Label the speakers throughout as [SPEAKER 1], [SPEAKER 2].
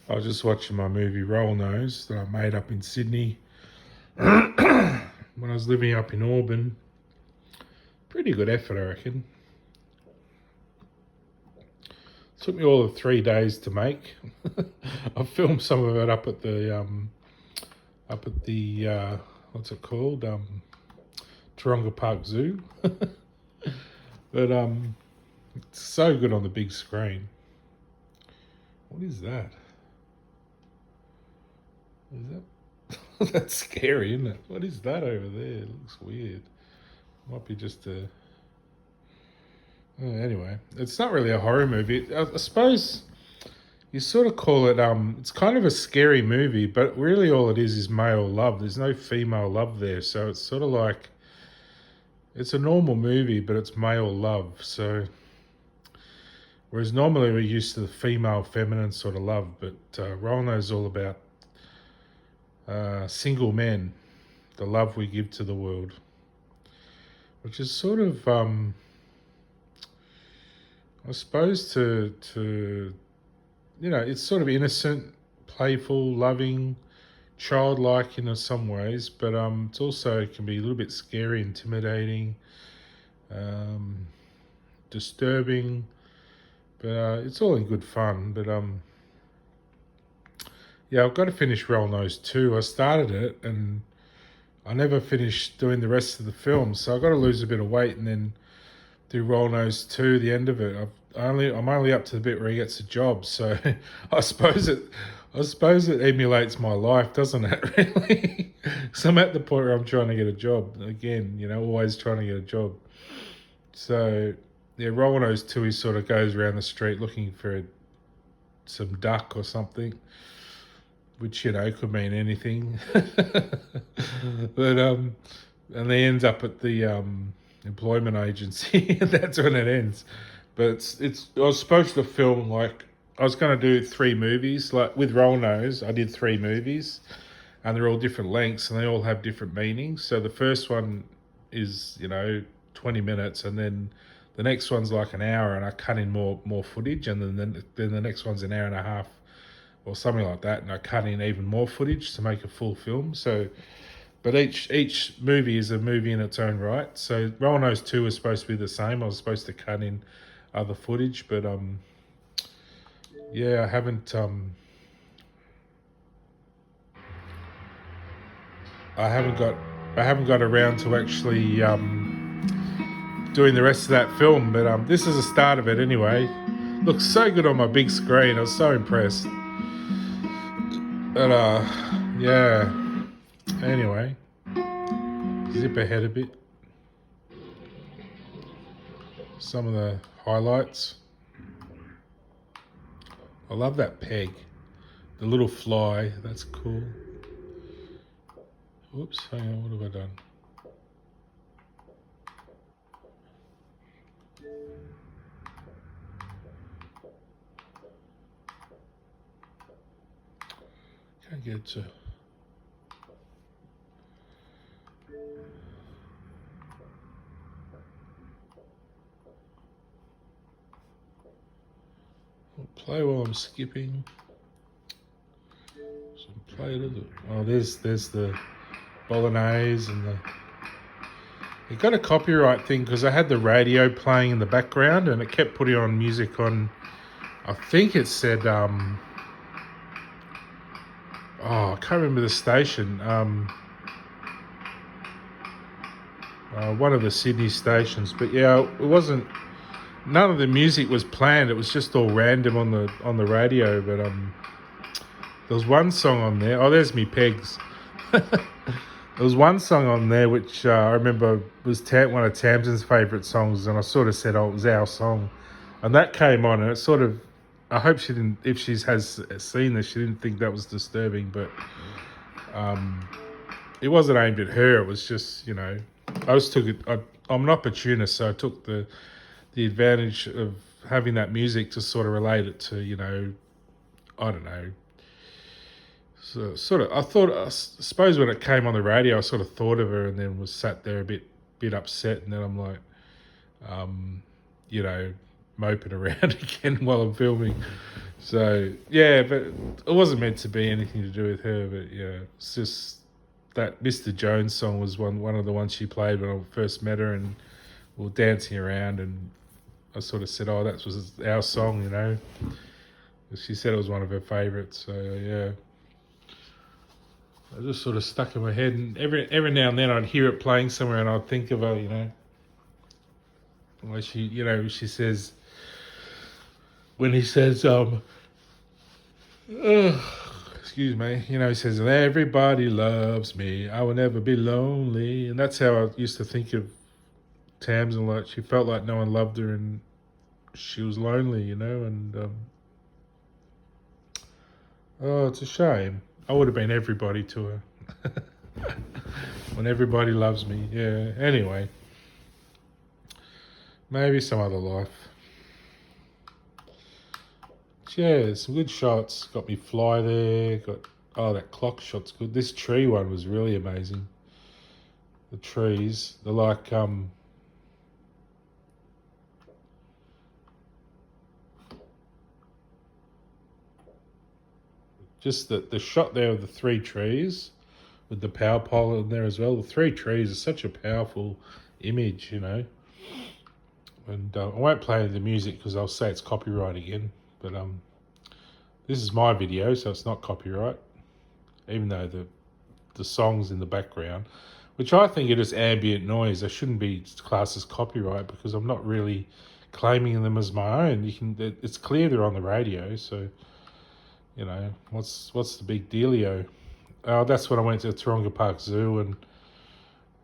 [SPEAKER 1] I was just watching my movie Rollnose that I made up in Sydney when I was living up in Auburn. Pretty good effort, I reckon. Took me all of 3 days to make. I filmed some of it up at the what's it called? Taronga Park Zoo. But it's so good on the big screen. What is that? Is that that's scary, isn't it? What is that over there? It looks weird. Might be just a. Anyway, it's not really a horror movie. I suppose you sort of call it. It's kind of a scary movie, but really all it is male love. There's no female love there, so it's sort of like it's a normal movie, but it's male love. So whereas normally we're used to the female, feminine sort of love, but Rollno is all about single men, the love we give to the world, which is sort of, I suppose, to it's sort of innocent, playful, loving, childlike in some ways, but it's also it can be a little bit scary, intimidating, disturbing, but it's all in good fun. But yeah, I've got to finish Rollnose 2. I started it and I never finished doing the rest of the film, so I've got to lose a bit of weight and then do Rollnose 2, the end of it. I'm only up to the bit where he gets a job, so I suppose it emulates my life, doesn't it? Really, so I'm at the point where I'm trying to get a job again. Always trying to get a job. So yeah, Rollnose 2, he sort of goes around the street looking for some duck or something, which could mean anything. But and they ends up at the employment agency, and that's when it ends. But I was supposed to film, like, I was going to do 3 movies. Like with Rollnose, I did 3 movies, and they're all different lengths, and they all have different meanings. So the first one is 20 minutes, and then the next one's like an hour, and I cut in more footage, and then the next one's an hour and a half or something like that, and I cut in even more footage to make a full film. So, but each movie is a movie in its own right. So Rollnose 2 was supposed to be the same. I was supposed to cut in other footage, but yeah, I haven't got around to actually doing the rest of that film. But this is the start of it anyway. Looks so good on my big screen. I was so impressed. But yeah. Anyway, zip ahead a bit. Some of the highlights. I love that peg. The little fly. That's cool. Whoops, hang on, what have I done? Can't get to. I'll play while I'm skipping. So play it. Oh, there's the bolognese and the. It got a copyright thing because I had the radio playing in the background and it kept putting on music on. I think it said. I can't remember the station. One of the Sydney stations, but yeah, it wasn't. None of the music was planned. It was just all random on the radio. But there was one song on there. Oh, there's me pegs. There was one song on there which I remember was one of Tamsin's favourite songs, and I sort of said, "Oh, it was our song," and that came on, and it sort of. I hope she didn't. If she has seen this, she didn't think that was disturbing, but it wasn't aimed at her. It was just, I just took it. I'm an opportunist, so I took the advantage of having that music to sort of relate it to, I don't know. So sort of, I suppose when it came on the radio, I sort of thought of her, and then was sat there a bit upset, and then I'm like, moping around again while I'm filming. So yeah, but it wasn't meant to be anything to do with her. But yeah, it's just that Mr. Jones song was one of the ones she played when I first met her, and we were dancing around, and I sort of said, "Oh, that was our song," you know. She said it was one of her favourites. So yeah, I just sort of stuck in my head, and every now and then I'd hear it playing somewhere, and I'd think of her, you know. Like she says when he says, excuse me, he says, "Everybody loves me. I will never be lonely," and that's how I used to think of Tamsin. Like she felt like no one loved her, and she was lonely, you know. And oh, it's a shame. I would have been everybody to her. When everybody loves me, yeah. Anyway, maybe some other life. Yeah, some good shots. Got me fly there. That clock shot's good. This tree one was really amazing. The trees, they're like just the shot there of the three trees with the power pole in there as well. The three trees is such a powerful image, you know. And I won't play the music because I'll say it's copyright again. But this is my video, so it's not copyright. Even though the songs in the background, which I think it is ambient noise. They shouldn't be classed as copyright because I'm not really claiming them as my own. It's clear they're on the radio, so what's the big dealio? That's when I went to Taronga Park Zoo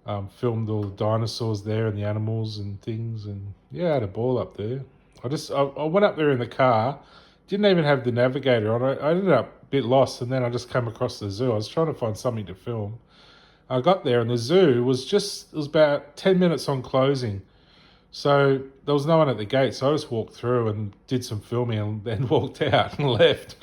[SPEAKER 1] and filmed all the dinosaurs there and the animals and things, and yeah, I had a ball up there. I went up there in the car, didn't even have the navigator on. I ended up a bit lost, and then I just came across the zoo. I was trying to find something to film. I got there, and the zoo it was about 10 minutes on closing. So there was no one at the gate, so I just walked through and did some filming and then walked out and left.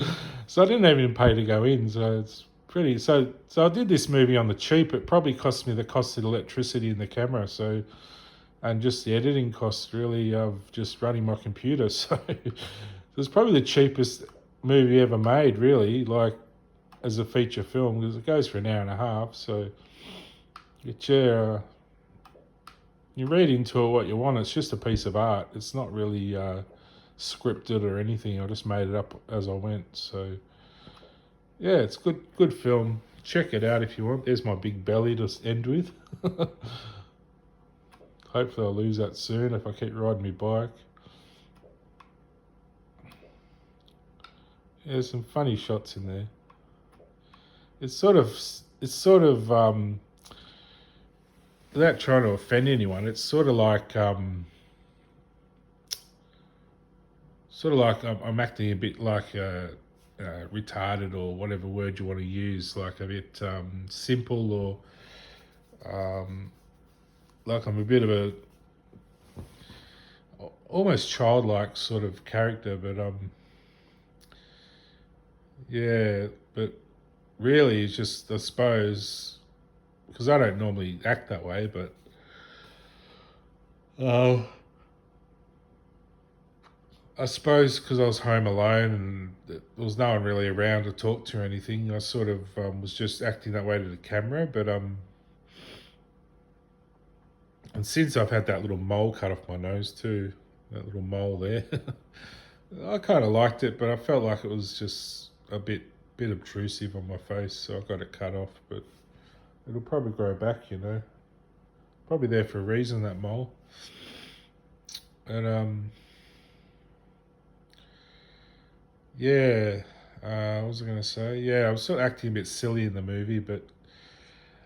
[SPEAKER 1] So I didn't even pay to go in. So it's pretty. So I did this movie on the cheap. It probably cost me the cost of electricity in the camera. So and just the editing costs really of just running my computer. So it was probably the cheapest movie ever made, really, like as a feature film because it goes for an hour and a half. So yeah, you read into it what you want. It's just a piece of art. It's not really scripted or anything. I just made it up as I went. So yeah, it's good film. Check it out if you want. There's my big belly to end with. Hopefully I'll lose that soon if I keep riding my bike. Yeah, there's some funny shots in there. It's sort of without trying to offend anyone, it's sort of like I'm acting a bit like retarded or whatever word you want to use, like a bit simple or um, like I'm a bit of a almost childlike sort of character, but yeah, but really it's just I suppose because I don't normally act that way, but uh, I suppose because I was home alone and there was no one really around to talk to or anything, I sort of was just acting that way to the camera. But and since I've had that little mole cut off my nose too, that little mole there, I kind of liked it, but I felt like it was just a bit obtrusive on my face, so I got it cut off. But it'll probably grow back, you know. Probably there for a reason, that mole. And yeah. What was I going to say? Yeah, I was sort of acting a bit silly in the movie, but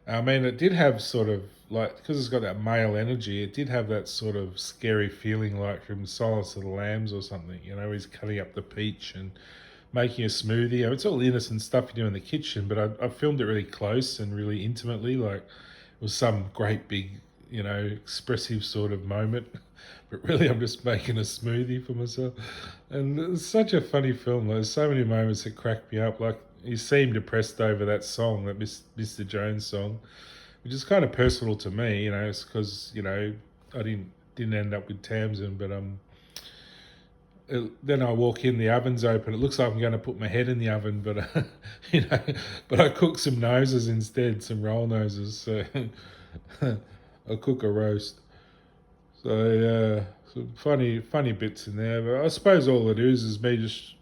[SPEAKER 1] I mean, it did have sort of like because it's got that male energy. It did have that sort of scary feeling, like from Silence of the Lambs or something. You know, he's cutting up the peach and making a smoothie. It's all innocent stuff you do in the kitchen, but I filmed it really close and really intimately. Like it was some great big, expressive sort of moment. But really, I'm just making a smoothie for myself. And it's such a funny film. There's so many moments that crack me up. Like he seemed depressed over that song, that Mr. Jones song, which is kind of personal to me. It's because I didn't end up with Tamsin, but then I walk in, the oven's open. It looks like I'm going to put my head in the oven, but you know, but I cook some noses instead, some roll noses. So I cook a roast. So yeah, some funny bits in there. But I suppose all it is me just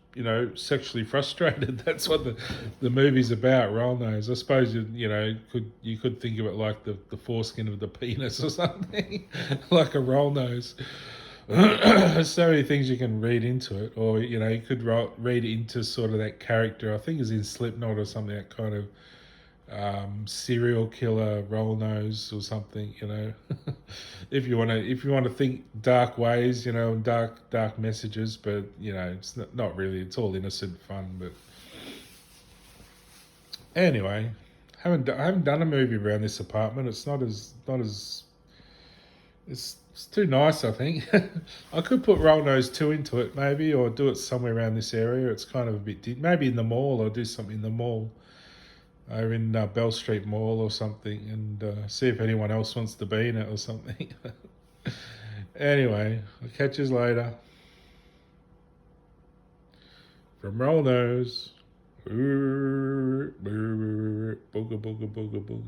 [SPEAKER 1] sexually frustrated. That's what the movie's about. Roll nose. I suppose you could think of it like the foreskin of the penis or something, like a roll nose. There's so many things you can read into it, or you could read into sort of that character. I think is in Slipknot or something. That kind of serial killer roll nose or something. If you want to think dark ways, and dark messages, but it's not really. It's all innocent fun. But anyway, I haven't done a movie around this apartment. It's not as it's too nice, I think. I could put Rollnose 2 into it, maybe, or do it somewhere around this area. It's kind of a bit... Maybe in the mall, or do something in the mall. Or in Bell Street Mall or something, and see if anyone else wants to be in it or something. Anyway, I'll catch you later. From Rollnose. Booga, booga, booga, booga.